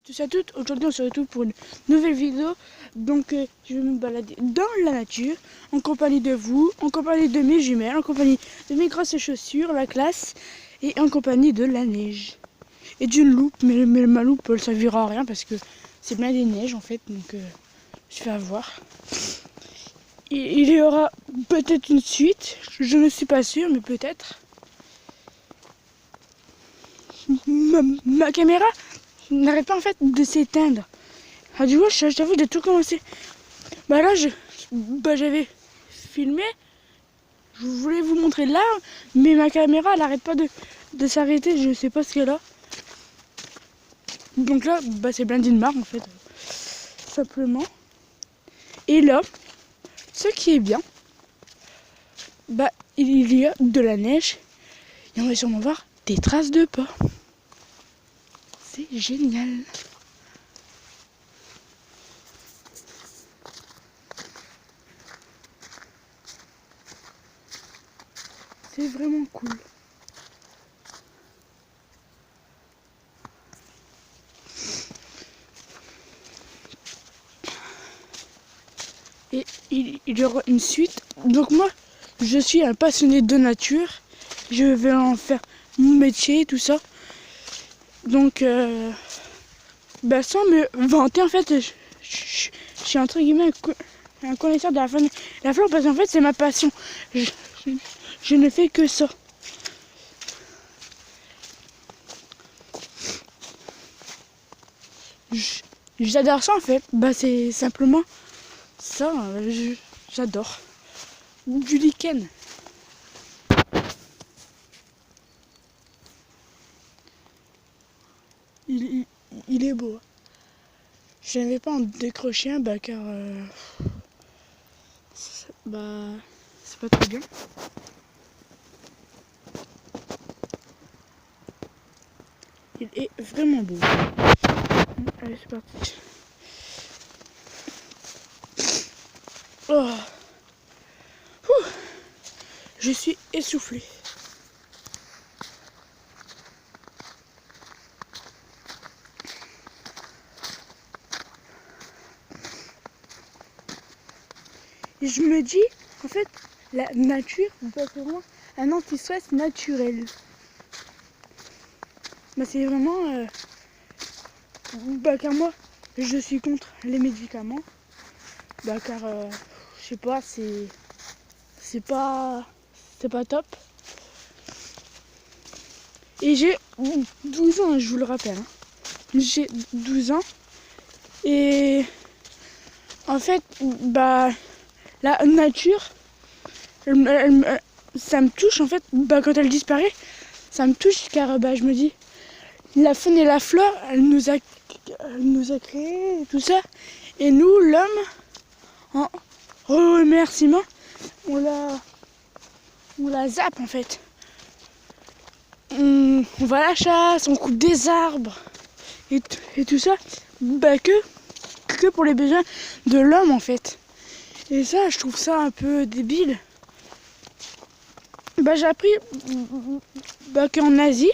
Tous à toutes, aujourd'hui on se retrouve pour une nouvelle vidéo. Donc je vais me balader dans la nature, en compagnie de vous, en compagnie de mes jumelles, en compagnie de mes grosses chaussures, la classe, et en compagnie de la neige. Et d'une loupe, mais ma loupe elle servira à rien parce que c'est bien des neiges en fait, donc je vais avoir. Et il y aura peut-être une suite, je ne suis pas sûre, mais peut-être. Ma caméra n'arrête pas en fait de s'éteindre. Ah, du coup, je t'avoue de tout commencer. Bah là, j'avais filmé. Je voulais vous montrer là, mais ma caméra, elle n'arrête pas de s'arrêter. Je sais pas ce qu'elle a. Donc là, bah c'est blindé de marre en fait, simplement. Et là, ce qui est bien, bah il y a de la neige. Et on va sûrement voir des traces de pas. C'est génial. C'est vraiment cool. Et il y aura une suite. Donc moi, je suis un passionné de nature. Je vais en faire mon métier, tout ça. Donc, bah, sans me vanter, en fait, je suis entre guillemets un connaisseur de la faune et la flore parce qu'en fait, c'est ma passion. Je ne fais que ça. J'adore ça en fait. Bah, c'est simplement ça. J'adore. Du lichen. Il est beau. Je n'avais pas en décrocher un bah, car bah c'est pas très bien. Il est vraiment beau. Allez, c'est parti. Oh. Je suis essoufflée. Et je me dis, en fait, la nature doit être vraiment un anti-stress naturel. Bah, c'est vraiment... bah, car moi, je suis contre les médicaments. Bah, car, je sais pas, c'est pas top. Et j'ai 12 ans, je vous le rappelle. Hein. J'ai 12 ans. Et en fait, bah, la nature, ça me touche en fait. Bah, quand elle disparaît, ça me touche car bah, je me dis, la faune et la flore, elle nous a créé et tout ça. Et nous, l'homme, en remerciement, on la zappe en fait. On va à la chasse, on coupe des arbres et tout ça, bah que pour les besoins de l'homme en fait. Et ça, je trouve ça un peu débile. Bah j'ai appris bah, qu'en Asie,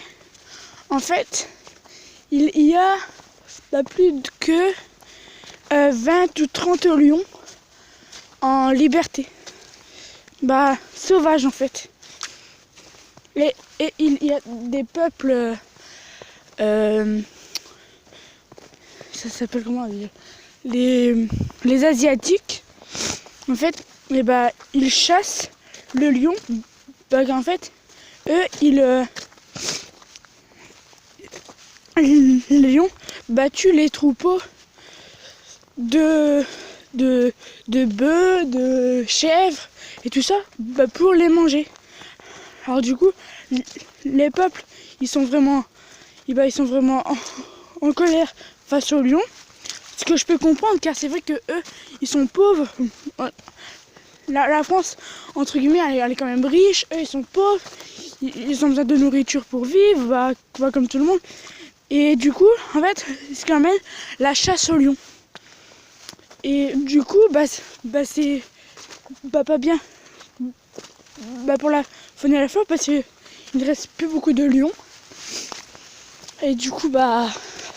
en fait, il y a bah, plus que 20 ou 30 lions en liberté. Bah sauvages en fait. Et il y a des peuples, ça s'appelle comment dire, les Asiatiques, en fait, et bah, ils chassent le lion, bah, en fait, eux, les lions battent les troupeaux de bœufs, de chèvres et tout ça, bah, pour les manger. Alors du coup, les peuples, ils sont vraiment en colère face aux lions. Ce que je peux comprendre, car c'est vrai que eux, ils sont pauvres. La France, entre guillemets, elle est quand même riche. Eux, ils sont pauvres. Ils ont besoin de nourriture pour vivre, bah, comme tout le monde. Et du coup, en fait, c'est quand même la chasse aux lions. Et du coup, c'est pas bien. Bah, pour la faune et la flore parce qu'il ne reste plus beaucoup de lions. Et du coup, bah,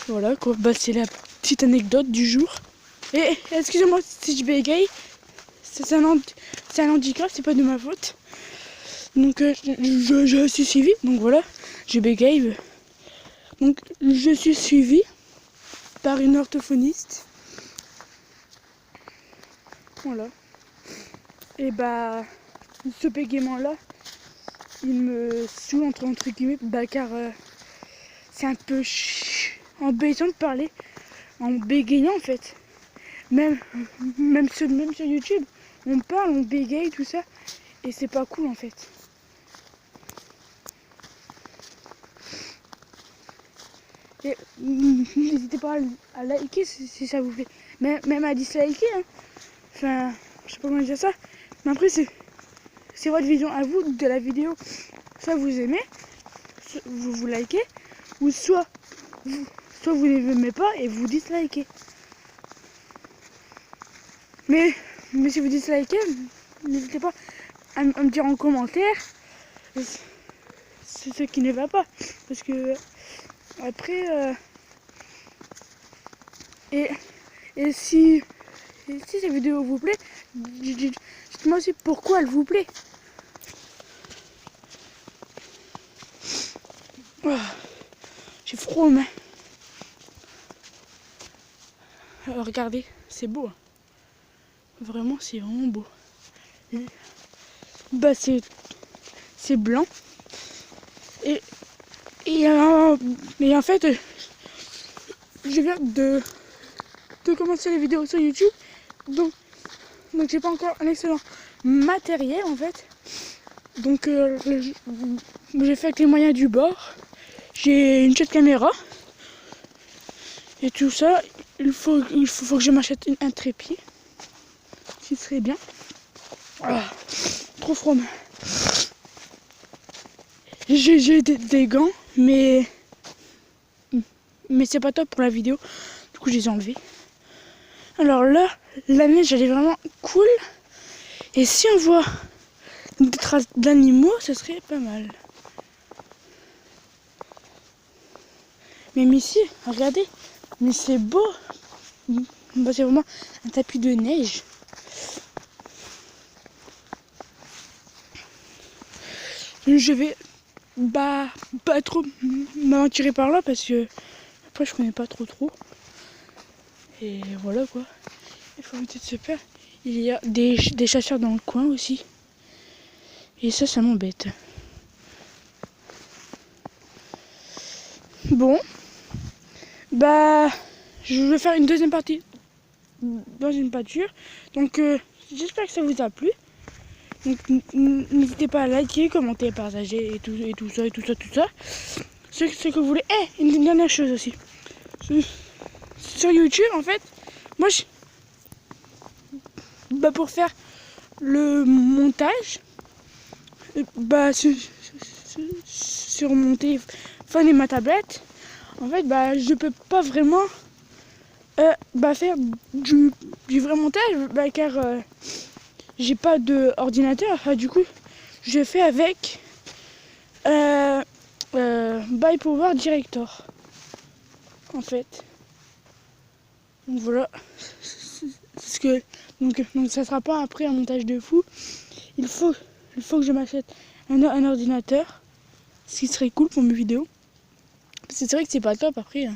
Voilà quoi, bah c'est la petite anecdote du jour. Et excusez-moi si je bégaye, c'est un handicap, c'est pas de ma faute. Donc je suis suivi, donc voilà, je bégaye. Donc je suis suivi par une orthophoniste. Voilà. Et bah ce bégaiement là, il me saoule entre guillemets, bah car c'est un peu embêtant de parler en bégayant en fait. Même sur YouTube, on parle, on bégaye, tout ça, et c'est pas cool en fait. Et n'hésitez pas à liker si ça vous plaît, même à disliker. Hein. Enfin, je sais pas comment dire ça, mais après c'est votre vision à vous de la vidéo. Soit vous aimez, soit vous likez, ou soit vous n'aimez pas et vous dislikez. Mais si vous dislikez, n'hésitez pas à me dire en commentaire c'est ce qui ne va pas. Parce que après, et si cette vidéo vous plaît, dites-moi aussi pourquoi elle vous plaît. Oh, j'ai froid aux mains. Regardez, c'est beau. Vraiment, c'est vraiment beau. Bah c'est blanc. Et en fait, je viens de commencer les vidéos sur YouTube. Donc j'ai pas encore un excellent matériel en fait. Donc j'ai fait avec les moyens du bord. J'ai une chouette caméra. Et tout ça, il faut que je m'achète un trépied. Ce qui serait bien. Ah, trop froid. J'ai des gants, mais c'est pas top pour la vidéo. Du coup, je les ai enlevés. Alors là, la neige, elle est vraiment cool. Et si on voit des traces d'animaux, ce serait pas mal. Même ici, regardez, mais c'est beau. Bah, c'est vraiment un tapis de neige. Je vais pas trop m'aventurer par là parce que après je connais pas trop. Et voilà quoi. Il faut éviter de se perdre. Il y a des chasseurs dans le coin aussi. Et ça m'embête. Bon. Bah je vais faire une deuxième partie dans une pâture. Donc j'espère que ça vous a plu. Donc n'hésitez pas à liker, commenter, partager et tout ça. Ce que vous voulez. Une dernière chose aussi. Sur YouTube en fait, moi pour faire le montage, sur mon téléphone et ma tablette, en fait je peux pas vraiment faire du vrai montage car j'ai pas d'ordinateur. Du coup je fais avec by Power Director en fait. Donc voilà. Donc ça sera pas après un montage de fou. Il faut que je m'achète un ordinateur. Ce qui serait cool pour mes vidéos. Parce que c'est vrai que c'est pas top après.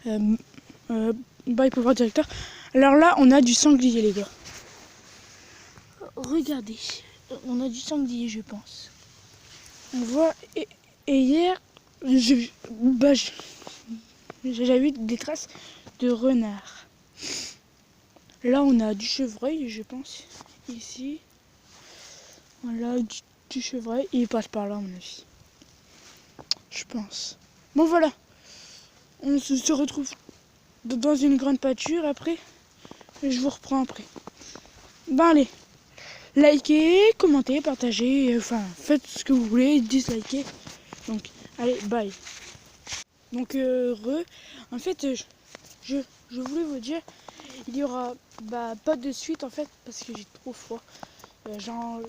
By Power Director. Alors là on a du sanglier les gars. Regardez. On a du sanglier je pense. On voit. Et hier j'ai vu des traces de renard. Là on a du chevreuil je pense. Ici. Voilà du chevreuil. Il passe par là à mon avis. Je pense. Bon voilà. On se retrouve dans une grande pâture après. Et je vous reprends après. Ben allez. Likez, commentez, partagez. Enfin faites ce que vous voulez. Dislikez. Donc allez bye. Donc en fait je voulais vous dire. Il y aura pas de suite en fait parce que j'ai trop froid. Je n'en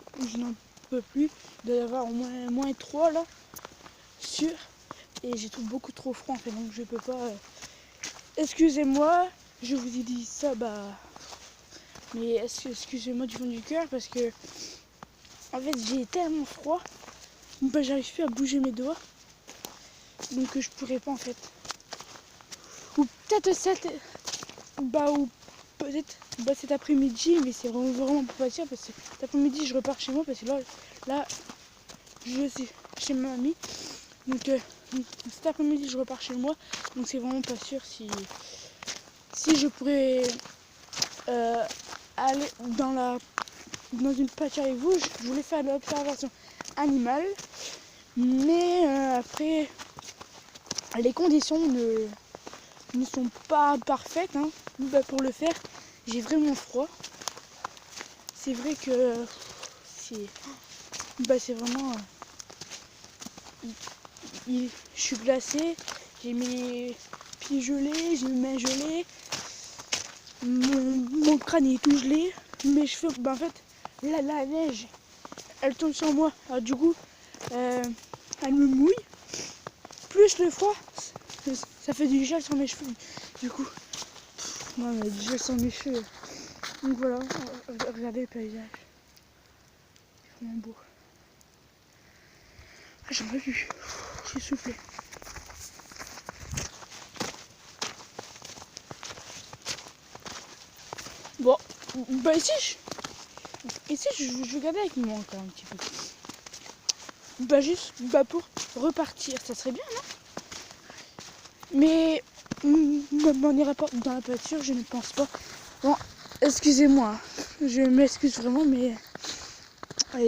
peux plus. Il doit y avoir au moins 3 là. Sûr. Et j'ai beaucoup trop froid en fait donc je peux pas excusez-moi, je vous ai dit ça, mais excusez-moi du fond du cœur parce que en fait j'ai tellement froid, j'arrive plus à bouger mes doigts, donc je pourrais pas en fait. Ou peut-être cet après-midi, mais c'est vraiment pas sûr parce que cet après-midi je repars chez moi parce que là je suis chez ma mamie, donc cet après-midi je repars chez moi, donc c'est vraiment pas sûr si je pourrais aller dans une pâture avec vous. Je voulais faire de l'observation animale, mais après les conditions ne sont pas parfaites hein. Pour le faire. J'ai vraiment froid. C'est vrai que c'est vraiment je suis glacée, j'ai mes pieds gelés, j'ai mes mains gelées, mon crâne est tout gelé, mes cheveux, en fait la neige elle tombe sur moi, alors du coup elle me mouille, plus le froid ça fait du gel sur mes cheveux, du coup du gel sur mes cheveux, donc voilà, regardez le paysage, c'est vraiment beau. J'en peux plus, je suis soufflée. Bon, ici je vais garder avec moi encore un petit peu. Juste pour repartir, ça serait bien, non? Mais on n'ira pas dans la pâture, je ne pense pas. Bon, excusez-moi, je m'excuse vraiment, mais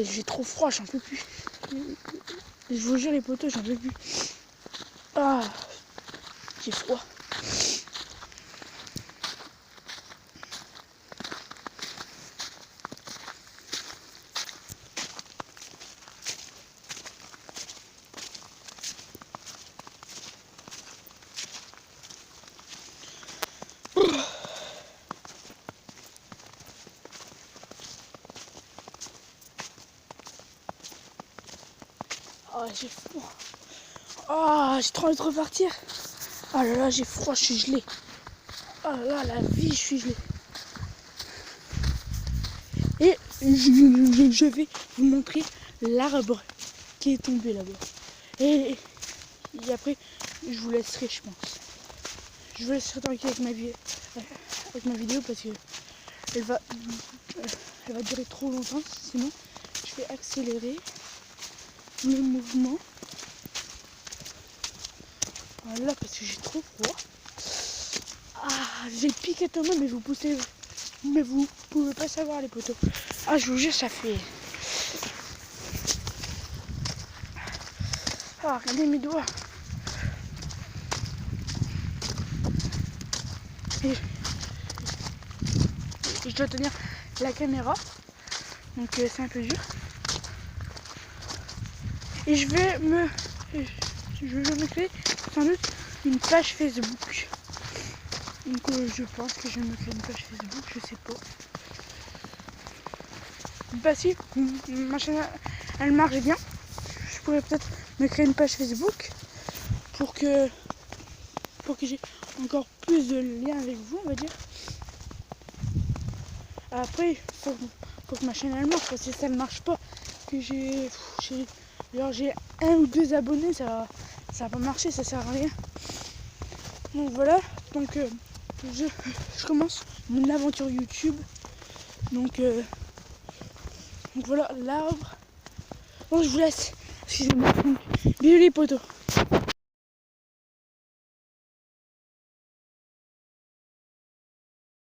j'ai trop froid, j'en peux plus. Je vous jure les potos, j'en peux plus. Ah, j'ai froid. Oh, j'ai froid. Oh, j'ai trop envie de repartir. Oh là là, j'ai froid, je suis gelée. Oh là là, la vie, je suis gelée. Et je vais vous montrer l'arbre qui est tombé là-bas. Et après, je vous laisserai, je pense. Je vous laisserai tranquille avec ma vidéo parce que elle va durer trop longtemps. Sinon, je vais accélérer le mouvement. Voilà, parce que j'ai trop froid. Ah, j'ai piqué Thomas, mais vous pouvez pas savoir les poteaux. Ah, je vous jure, ça fait... Ah, regardez mes doigts. Et je dois tenir la caméra, donc c'est un peu dur. Et je vais me créer sans doute une page Facebook. Donc je pense que je vais me créer une page Facebook, je sais pas. Bah si, ma chaîne elle marche bien. Je pourrais peut-être me créer une page Facebook pour que j'ai encore plus de liens avec vous, on va dire. Après, faut que ma chaîne elle marche, parce que si ça ne marche pas, que j'ai 1 ou 2 abonnés, ça va pas marcher, ça sert à rien. Donc voilà, donc je commence mon aventure YouTube. Donc voilà l'arbre. Bon, je vous laisse. Excusez-moi. Bisous les potos.